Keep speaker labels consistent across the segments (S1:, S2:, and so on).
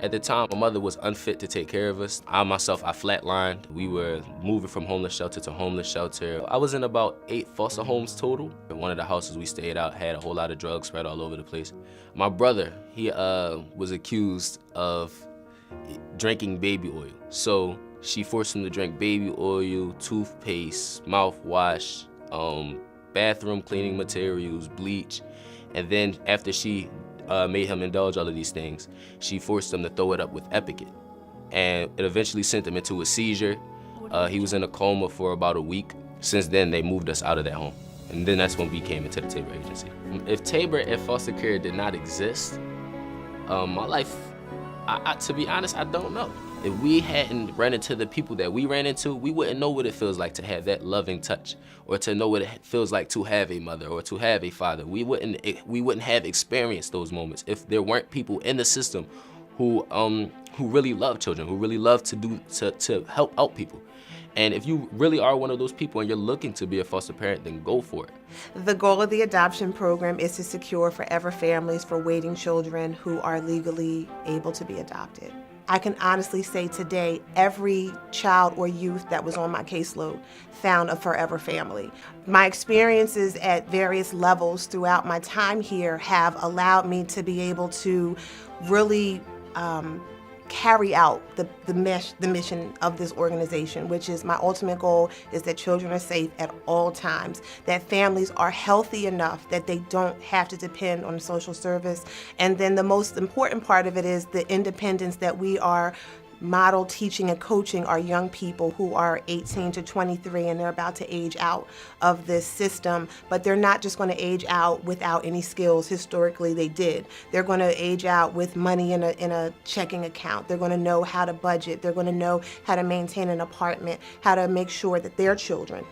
S1: At the time, my mother was unfit to take care of us. I flatlined. We were moving from homeless shelter to homeless shelter. I was in about 8 foster homes total. One of the houses we stayed out had a whole lot of drugs spread all over the place. My brother, he was accused of drinking baby oil. So she forced him to drink baby oil, toothpaste, mouthwash, bathroom cleaning materials, bleach. And then after she made him indulge all of these things, she forced him to throw it up with Epicet. And it eventually sent him into a seizure. He was in a coma for about a week. Since then, they moved us out of that home. And then that's when we came into the Tabor Agency. If Tabor and foster care did not exist, my life, to be honest, I don't know. If we hadn't run into the people that we ran into, we wouldn't know what it feels like to have that loving touch, or to know what it feels like to have a mother or to have a father. We wouldn't have experienced those moments if there weren't people in the system who really love children, who really love to help out people. And if you really are one of those people and you're looking to be a foster parent, then go for it.
S2: The goal of the adoption program is to secure forever families for waiting children who are legally able to be adopted. I can honestly say today, every child or youth that was on my caseload found a forever family. My experiences at various levels throughout my time here have allowed me to be able to really carry out the mission of this organization, which is my ultimate goal is that children are safe at all times, that families are healthy enough that they don't have to depend on social service. And then the most important part of it is the independence that we are model teaching and coaching our young people who are 18 to 23 and they're about to age out of this system, but they're not just going to age out without any skills. Historically they did. They're going to age out with money in a checking account. They're going to know how to budget. They're going to know how to maintain an apartment, how to make sure that their children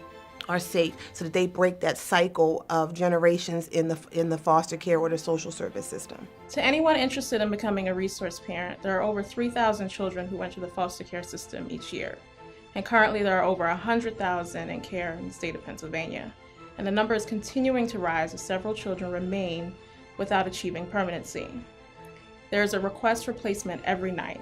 S2: are safe so that they break that cycle of generations in the foster care or the social service system.
S3: To anyone interested in becoming a resource parent, there are over 3,000 children who enter the foster care system each year. And currently there are over 100,000 in care in the state of Pennsylvania. And the number is continuing to rise as several children remain without achieving permanency. There is a request for placement every night.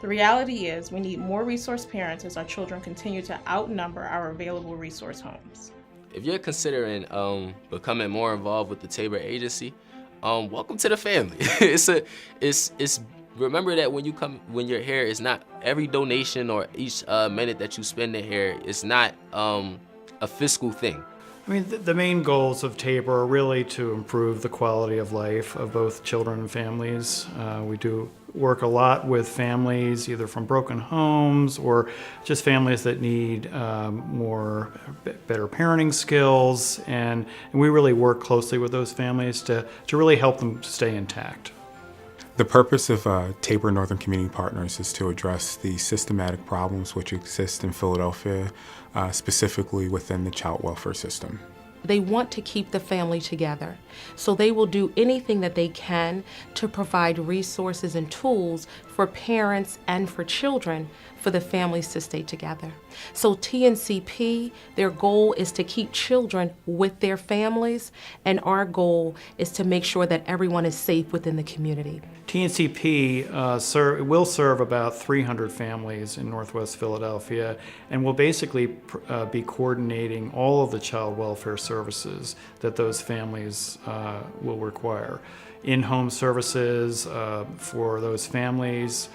S3: The reality is we need more resource parents as our children continue to outnumber our available resource homes.
S1: If you're considering becoming more involved with the Tabor Agency, welcome to the family. Remember that when you're here, it's not every donation or each minute that you spend in here. It's not a fiscal thing.
S4: I mean, the main goals of Tabor are really to improve the quality of life of both children and families. We do work a lot with families either from broken homes or just families that need better parenting skills, and we really work closely with those families to really help them stay intact.
S5: The purpose of Tabor Northern Community Partners is to address the systematic problems which exist in Philadelphia, specifically within the child welfare system.
S6: They want to keep the family together, so they will do anything that they can to provide resources and tools for parents and for children for the families to stay together. So TNCP, their goal is to keep children with their families, and our goal is to make sure that everyone is safe within the community.
S4: TNCP will serve about 300 families in Northwest Philadelphia and will basically be coordinating all of the child welfare services that those families will require. In-home services for those families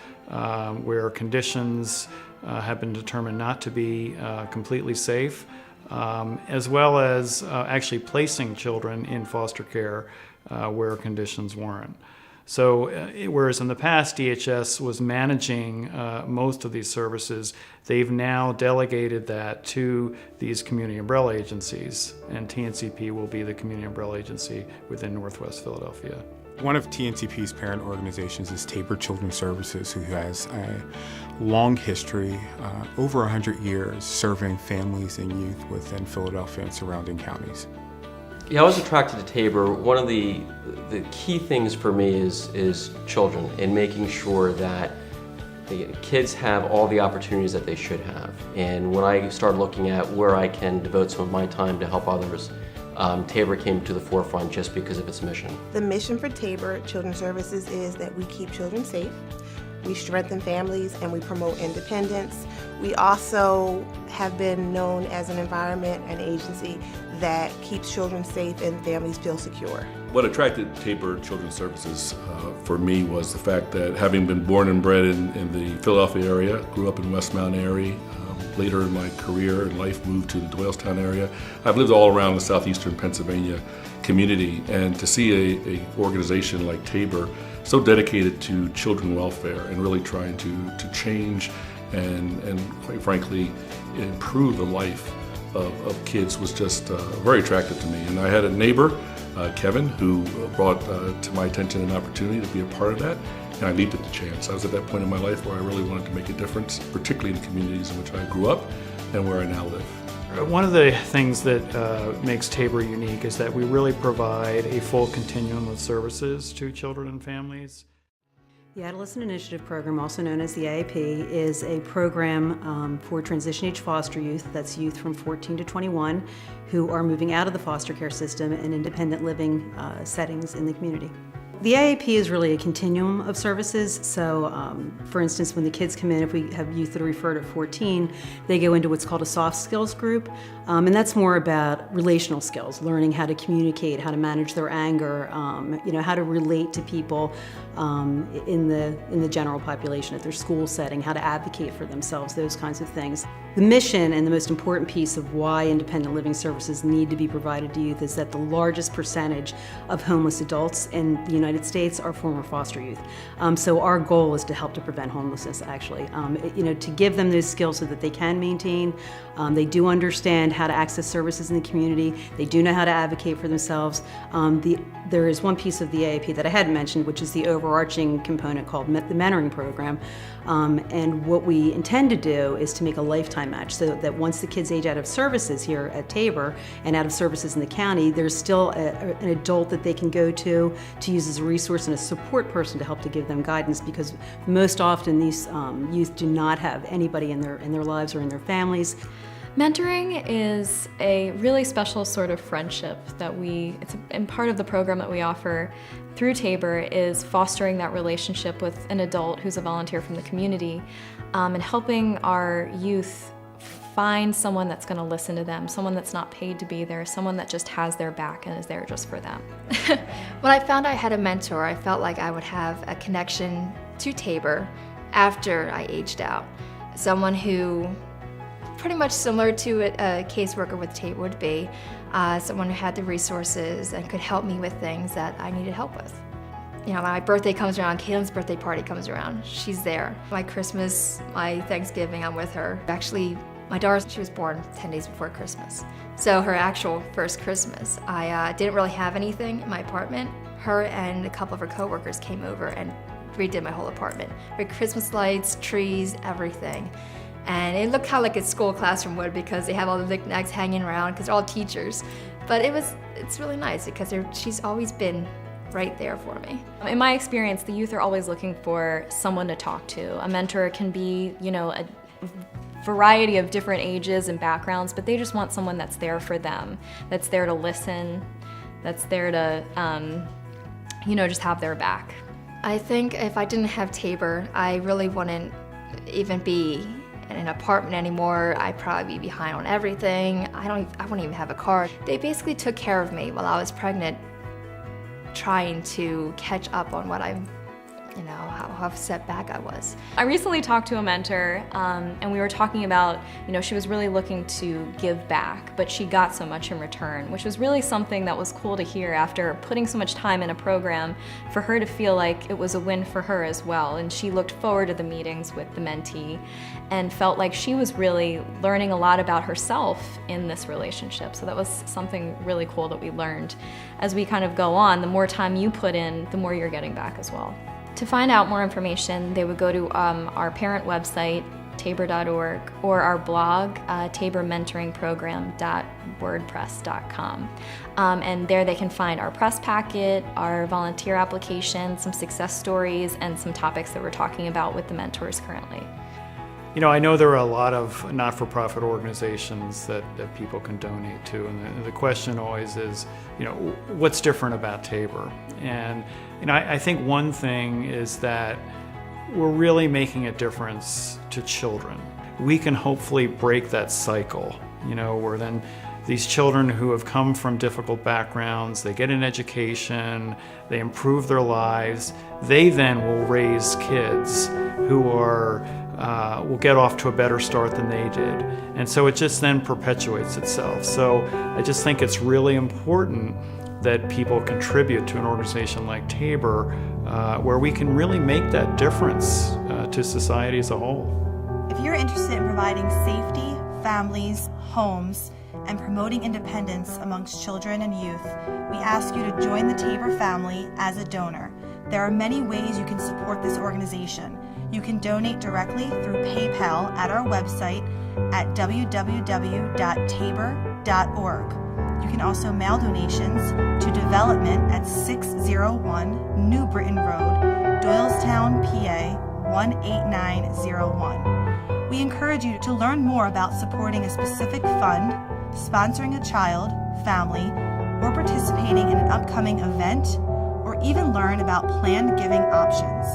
S4: where conditions have been determined not to be completely safe, as well as actually placing children in foster care where conditions weren't. So whereas in the past DHS was managing most of these services, they've now delegated that to these community umbrella agencies, and TNCP will be the community umbrella agency within Northwest Philadelphia.
S5: One of TNCP's parent organizations is Tabor Children's Services, who has a long history, over 100 years, serving families and youth within Philadelphia and surrounding counties.
S7: Yeah, I was attracted to Tabor. One of the key things for me is children and making sure that the kids have all the opportunities that they should have. And when I started looking at where I can devote some of my time to help others, Tabor came to the forefront just because of its mission.
S2: The mission for Tabor Children's Services is that we keep children safe, We strengthen families and we promote independence. We also have been known as an environment and agency that keeps children safe and families feel secure.
S8: What attracted Tabor Children's Services for me was the fact that having been born and bred in the Philadelphia area, grew up in West Mount Airy, later in my career and life moved to the Doylestown area. I've lived all around the southeastern Pennsylvania community, and to see a organization like Tabor so dedicated to children welfare and really trying to change and quite frankly improve the life of kids was just very attractive to me. And I had a neighbor, Kevin, who brought to my attention an opportunity to be a part of that, and I leaped at the chance. I was at that point in my life where I really wanted to make a difference, particularly in the communities in which I grew up and where I now live.
S4: One of the things that makes Tabor unique is that we really provide a full continuum of services to children and families.
S9: The Adolescent Initiative Program, also known as the AIP, is a program for transition age foster youth, that's youth from 14 to 21, who are moving out of the foster care system and independent living settings in the community. The AIP is really a continuum of services. So, for instance, when the kids come in, if we have youth that are referred at 14, they go into what's called a soft skills group. And that's more about relational skills, learning how to communicate, how to manage their anger, how to relate to people in the general population at their school setting, how to advocate for themselves, those kinds of things. The mission and the most important piece of why independent living services need to be provided to youth is that the largest percentage of homeless adults in the United States are former foster youth. So our goal is to help to prevent homelessness, actually. To give them those skills so that they can maintain. They do understand how to access services in the community. They do know how to advocate for themselves. There is one piece of the AAP that I hadn't mentioned, which is the overarching component called the mentoring program. And what we intend to do is to make a lifetime match so that once the kids age out of services here at Tabor and out of services in the county, there's still an adult that they can go to use as a resource and a support person to help to give them guidance, because most often these youth do not have anybody in their lives or in their families.
S10: Mentoring is a really special sort of friendship that and part of the program that we offer through Tabor is fostering that relationship with an adult who's a volunteer from the community, and helping our youth find someone that's going to listen to them, someone that's not paid to be there, someone that just has their back and is there just for them.
S11: When I found I had a mentor, I felt like I would have a connection to Tabor after I aged out. Someone who, pretty much similar to a caseworker with Tabor would be, someone who had the resources and could help me with things that I needed help with. My birthday comes around, Caitlin's birthday party comes around, she's there. My Christmas, my Thanksgiving, I'm with her. Actually, my daughter, she was born 10 days before Christmas. So her actual first Christmas, I didn't really have anything in my apartment. Her and a couple of her coworkers came over and redid my whole apartment. With Christmas lights, trees, everything. And it looked kind of like a school classroom would, because they have all the knickknacks hanging around because they're all teachers. But it's really nice because she's always been right there for me.
S10: In my experience, the youth are always looking for someone to talk to. A mentor can be, a variety of different ages and backgrounds, but they just want someone that's there for them, that's there to listen, that's there to, just have their back.
S11: I think if I didn't have Tabor, I really wouldn't even be in an apartment anymore. I'd probably be behind on everything. I wouldn't even have a car. They basically took care of me while I was pregnant, trying to catch up on what how set back I was.
S10: I recently talked to a mentor, and we were talking about, she was really looking to give back, but she got so much in return, which was really something that was cool to hear after putting so much time in a program, for her to feel like it was a win for her as well. And she looked forward to the meetings with the mentee and felt like she was really learning a lot about herself in this relationship. So that was something really cool that we learned. As we kind of go on, the more time you put in, the more you're getting back as well. To find out more information, they would go to our parent website, tabor.org, or our blog, tabormentoringprogram.wordpress.com. And there they can find our press packet, our volunteer application, some success stories, and some topics that we're talking about with the mentors currently.
S4: I know there are a lot of not-for-profit organizations that people can donate to, and the question always is, what's different about Tabor? And I think one thing is that we're really making a difference to children. We can hopefully break that cycle, where then these children who have come from difficult backgrounds, they get an education, they improve their lives, they then will raise kids who will get off to a better start than they did. And so it just then perpetuates itself. So I just think it's really important that people contribute to an organization like Tabor, where we can really make that difference to society as a whole.
S12: If you're interested in providing safety, families, homes, and promoting independence amongst children and youth, we ask you to join the Tabor family as a donor. There are many ways you can support this organization. You can donate directly through PayPal at our website at www.tabor.org. You can also mail donations to Development at 601 New Britain Road, Doylestown, PA 18901. We encourage you to learn more about supporting a specific fund, sponsoring a child, family, or participating in an upcoming event, or even learn about planned giving options.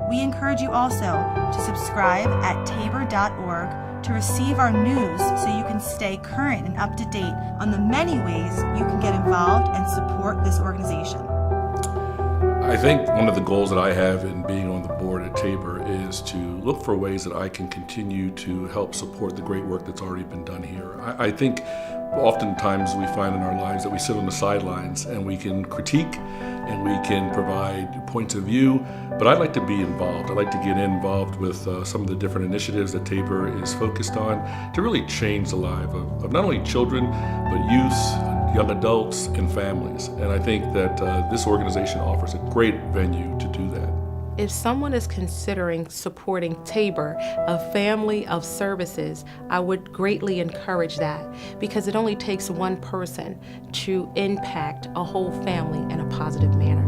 S12: We encourage you also to subscribe at tabor.org to receive our news so you can stay current and up to date on the many ways you can get involved and support this organization.
S8: I think one of the goals that I have in being on the board at Tabor is to look for ways that I can continue to help support the great work that's already been done here. I think oftentimes we find in our lives that we sit on the sidelines and we can critique and we can provide points of view, but I'd like to be involved. I'd like to get involved with some of the different initiatives that Tabor is focused on to really change the life of not only children, but youths, young adults, and families. And I think that this organization offers a great venue to do that.
S6: If someone is considering supporting Tabor, a family of services, I would greatly encourage that, because it only takes one person to impact a whole family in a positive manner.